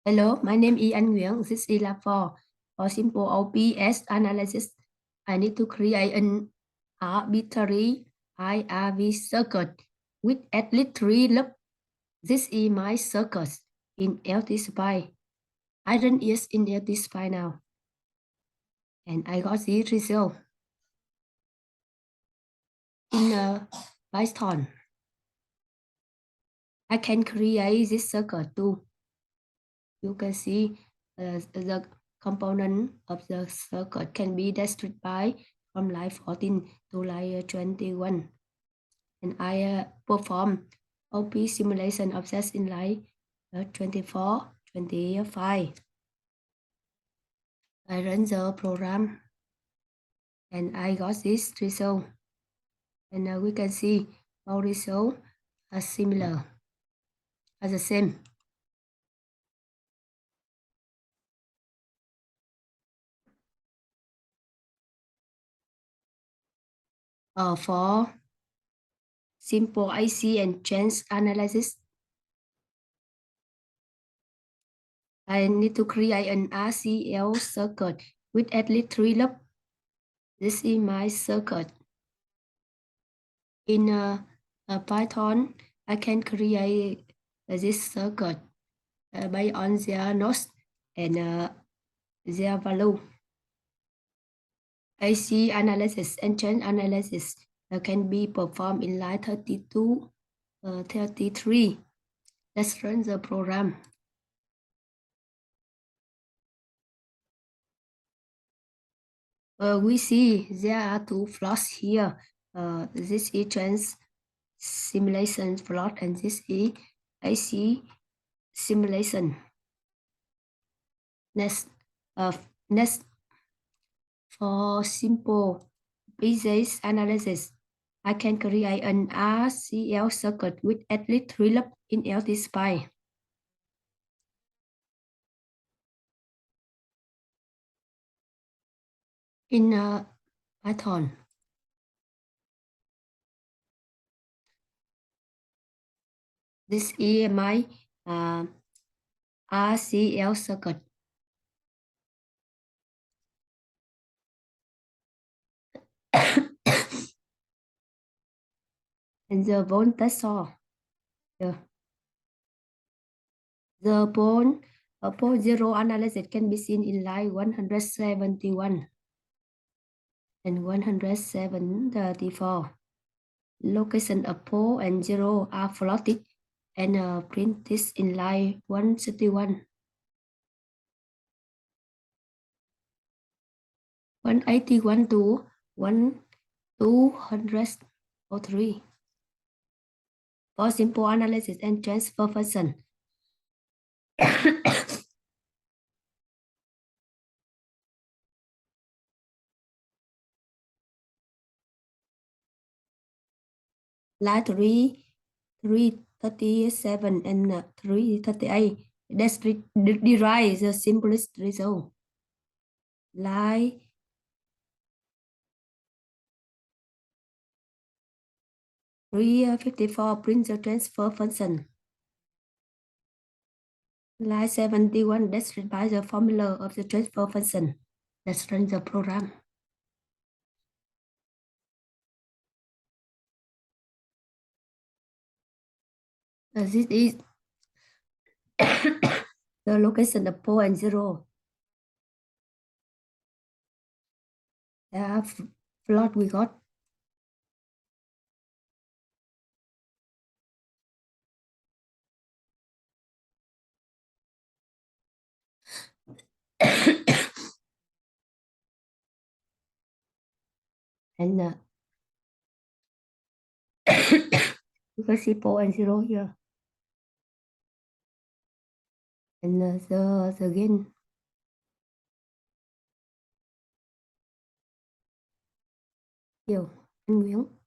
Hello, my name is Anh Nguyễn. This is lab for simple OPS analysis. I need to create an arbitrary IRV circuit with at least 3 loops. This is my circuit in LTSPy. I run it in LTSPy now. And I got the result in Python. I can create this circuit too. You can see the component of the circuit can be described from line 14 to line 21. And I perform OP simulation of that in line 24, 25. I run the program and I got this result. And we can see all results are similar, are the same. For simple IC and change analysis, I need to create an RCL circuit with at least 3 loops. This is my circuit. In Python, I can create this circuit based on their nodes and their value. IC analysis and change analysis can be performed in line 32, 33. Let's run the program. We see there are 2 plots here. This is change simulation plot and this is IC simulation. Next for simple business analysis, I can create an RCL circuit with at least 3 loops in LTSPy. In Python. This is my RCL circuit. And the voltage source. Yeah. The pole zero analysis can be seen in line 171 and 174. Location of pole and zero are plotted and printed in line 161. 181 to 203. For simple analysis and transfer function. Line 337 and 338. Let's derive the simplest result. Line 354 print the transfer function. Line 71 describe the formula of the transfer function. Let's run the program. This is the location of pole and zero. The plot we got. And you can see pole and zero here. And the gain. Nhiều, anh Nguyễn.